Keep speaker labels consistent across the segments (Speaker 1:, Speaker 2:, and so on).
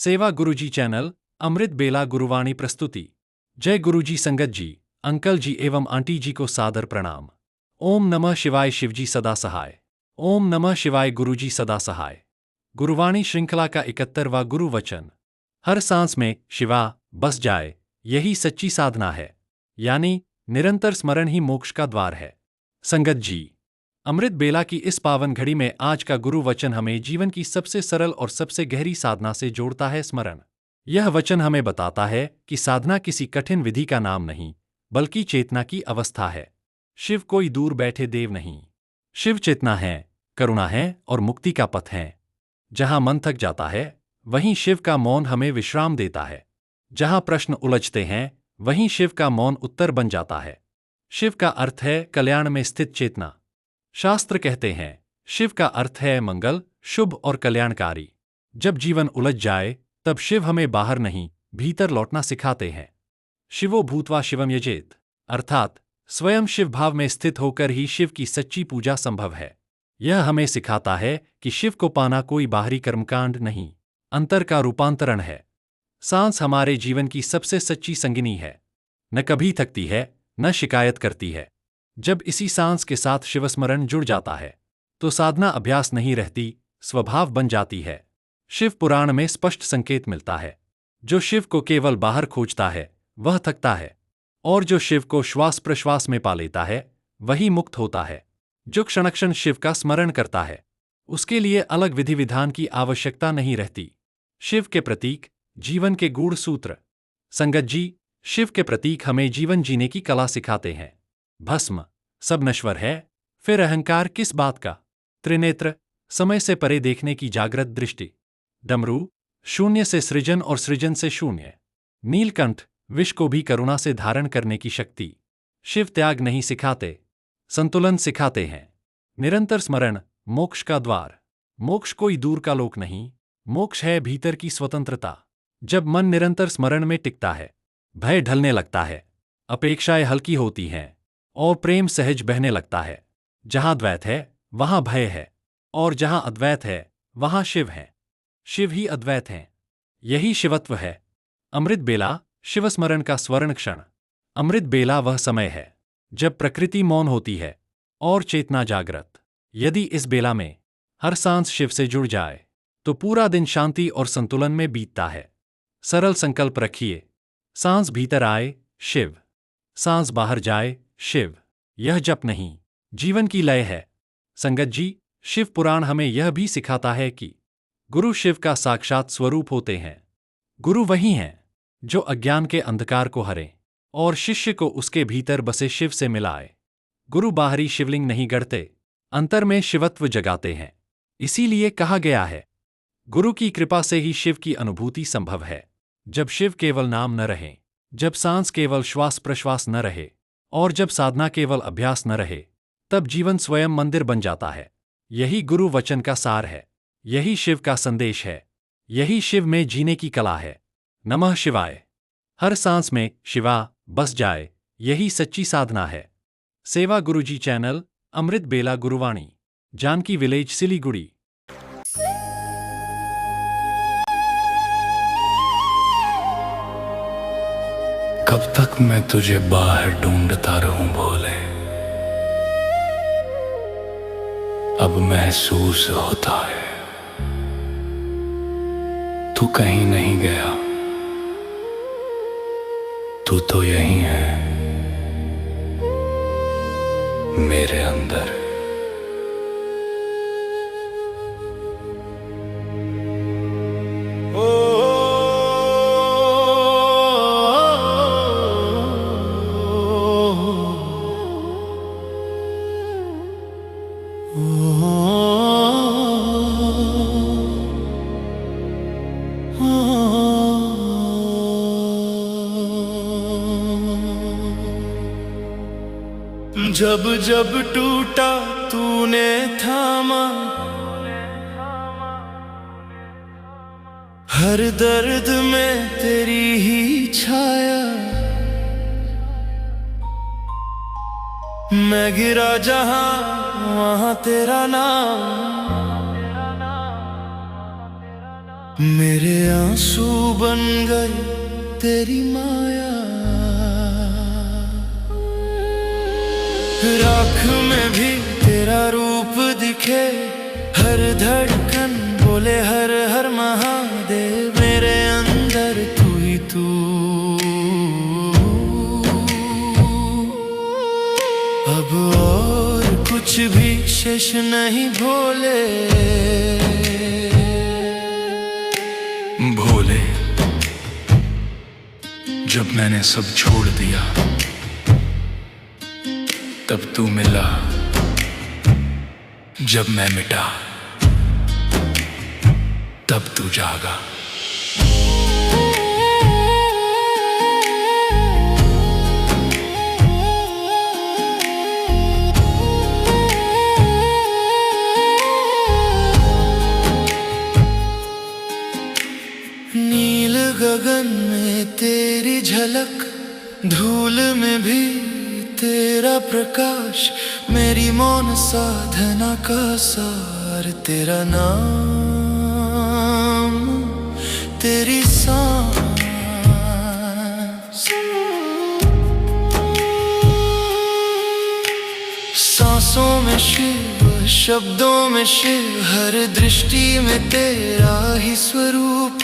Speaker 1: सेवा गुरुजी चैनल अमृत बेला गुरुवाणी प्रस्तुति। जय गुरुजी संगत जी, अंकल जी एवं आंटी जी को सादर प्रणाम। ओम नमः शिवाय, शिवजी सदा सहाय। ओम नमः शिवाय, गुरुजी सदा सहाय। गुरुवाणी श्रृंखला का 71वां गुरु वचन। हर सांस में शिवा बस जाए, यही सच्ची साधना है। यानी निरंतर स्मरण ही मोक्ष का द्वार है। संगत जी, अमृत बेला की इस पावन घड़ी में आज का गुरु वचन हमें जीवन की सबसे सरल और सबसे गहरी साधना से जोड़ता है, स्मरण। यह वचन हमें बताता है कि साधना किसी कठिन विधि का नाम नहीं, बल्कि चेतना की अवस्था है। शिव कोई दूर बैठे देव नहीं। शिव चेतना है, करुणा है और मुक्ति का पथ है। जहां मन थक जाता है, वहीं शिव का मौन हमें विश्राम देता है। जहां प्रश्न उलझते हैं, वहीं शिव का मौन उत्तर बन जाता है। शिव का अर्थ है कल्याण में स्थित चेतना। शास्त्र कहते हैं, शिव का अर्थ है मंगल, शुभ और कल्याणकारी। जब जीवन उलझ जाए, तब शिव हमें बाहर नहीं, भीतर लौटना सिखाते हैं। शिवो भूत्वा शिवम यजेत, अर्थात स्वयं शिव भाव में स्थित होकर ही शिव की सच्ची पूजा संभव है। यह हमें सिखाता है कि शिव को पाना कोई बाहरी कर्मकांड नहीं, अंतर का रूपांतरण है। सांस हमारे जीवन की सबसे सच्ची संगिनी है। न कभी थकती है, न शिकायत करती है। जब इसी सांस के साथ शिवस्मरण जुड़ जाता है, तो साधना अभ्यास नहीं रहती, स्वभाव बन जाती है। शिव पुराण में स्पष्ट संकेत मिलता है, जो शिव को केवल बाहर खोजता है, वह थकता है, और जो शिव को श्वास प्रश्वास में पा लेता है, वही मुक्त होता है। जो क्षण क्षण शिव का स्मरण करता है, उसके लिए अलग विधि विधान की आवश्यकता नहीं रहती। शिव के प्रतीक, जीवन के गूढ़ सूत्र। संगत जी, शिव के प्रतीक हमें जीवन जीने की कला सिखाते हैं। भस्म, सब नश्वर है, फिर अहंकार किस बात का। त्रिनेत्र, समय से परे देखने की जागृत दृष्टि। डमरू, शून्य से सृजन और सृजन से शून्य। नीलकंठ, विष को भी करुणा से धारण करने की शक्ति। शिव त्याग नहीं सिखाते, संतुलन सिखाते हैं। निरंतर स्मरण, मोक्ष का द्वार। मोक्ष कोई दूर का लोक नहीं, मोक्ष है भीतर की स्वतंत्रता। जब मन निरंतर स्मरण में टिकता है, भय ढलने लगता है, अपेक्षाएं हल्की होती हैं, और प्रेम सहज बहने लगता है। जहां द्वैत है, वहां भय है, और जहां अद्वैत है, वहां शिव है। शिव ही अद्वैत हैं। यही शिवत्व है। अमृत बेला, शिवस्मरण का स्वर्ण क्षण। अमृत बेला वह समय है जब प्रकृति मौन होती है और चेतना जागृत। यदि इस बेला में हर सांस शिव से जुड़ जाए, तो पूरा दिन शांति और संतुलन में बीतता है। सरल संकल्प रखिए, सांस भीतर आए, शिव। सांस बाहर जाए, शिव। यह जप नहीं, जीवन की लय है। संगत जी, शिव पुराण हमें यह भी सिखाता है कि गुरु शिव का साक्षात स्वरूप होते हैं। गुरु वही हैं जो अज्ञान के अंधकार को हरे और शिष्य को उसके भीतर बसे शिव से मिलाए। गुरु बाहरी शिवलिंग नहीं गढ़ते, अंतर में शिवत्व जगाते हैं। इसीलिए कहा गया है, गुरु की कृपा से ही शिव की अनुभूति संभव है। जब शिव केवल नाम न रहे, जब सांस केवल श्वास प्रश्वास न रहे, और जब साधना केवल अभ्यास न रहे, तब जीवन स्वयं मंदिर बन जाता है। यही गुरु वचन का सार है, यही शिव का संदेश है, यही शिव में जीने की कला है। नमः शिवाय। हर सांस में शिवा बस जाए, यही सच्ची साधना है। सेवा गुरुजी चैनल अमृत बेला गुरुवाणी, जानकी विलेज, सिलीगुड़ी।
Speaker 2: कब तक मैं तुझे बाहर ढूंढता रहूं भोले, अब महसूस होता है तू कहीं नहीं गया, तू तो यहीं है मेरे अंदर।
Speaker 3: जब जब टूटा तूने थामा, हर दर्द में तेरी ही छाया। मैं गिरा जहां वहां तेरा नाम, मेरे आंसू बन गए तेरी माया, राख में भी तेरा रूप दिखे, हर धड़कन बोले हर हर महादेव। मेरे अंदर तू ही तू, अब और कुछ भी शेष नहीं भोले।
Speaker 2: भोले, जब मैंने सब छोड़ दिया तब तू मिला, जब मैं मिटा तब तू जागा।
Speaker 3: नील गगन में तेरी झलक, धूल में भी तेरा प्रकाश, मेरी मौन साधना का सार तेरा नाम, तेरी सांस। सांसों में शिव, शब्दों में शिव, हर दृष्टि में तेरा ही स्वरूप।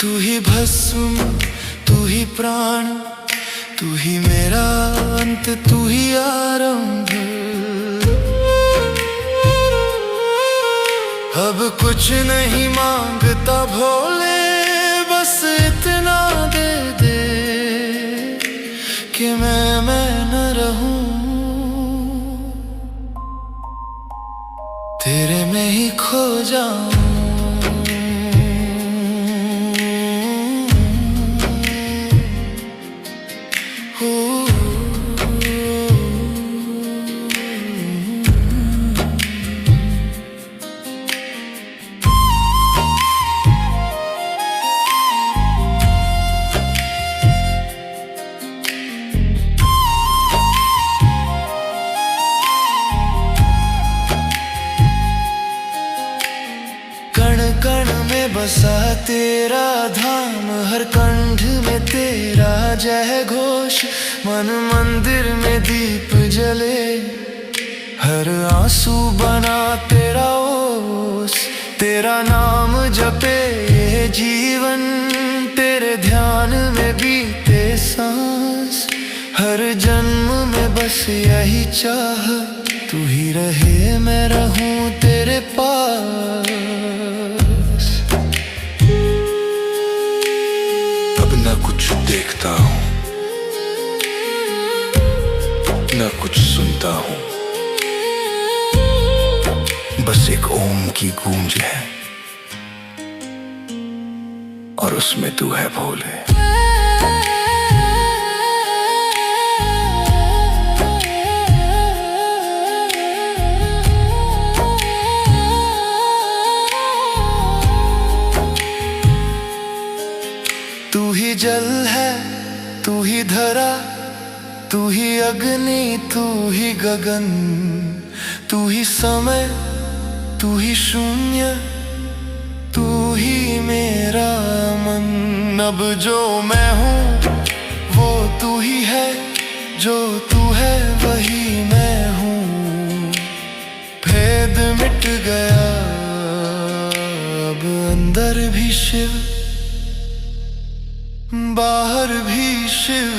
Speaker 3: तू ही भस्म, तू ही प्राण, तू ही मेरा अंत, तू ही आरंभ। अब कुछ नहीं मांगता भोले, बस इतना दे दे कि मैं न रहूं, तेरे में ही खो जाऊं। कण कण में बसा तेरा धाम, हर कंठ में तेरा जय घोष, मन मंदिर में दीप जले, हर आंसू बना तेरा ओस। तेरा नाम जपे ये जीवन, तेरे ध्यान में बीते सांस, हर जन्म में बस यही चाह, तू ही रहे मैं रहूं तेरे पास।
Speaker 2: अब न कुछ देखता हूं, न कुछ सुनता हूं, बस एक ओम की गूंज है और उसमें तू है भोले।
Speaker 3: तू ही जल है, तू ही धरा, तू ही अग्नि, तू ही गगन, तू ही समय, तू ही शून्य, तू ही मेरा मन। अब जो मैं हूँ वो तू ही है, जो तू है वही मैं हूँ। भेद मिट गया, अब अंदर भी शिव, बाहर भी शिव।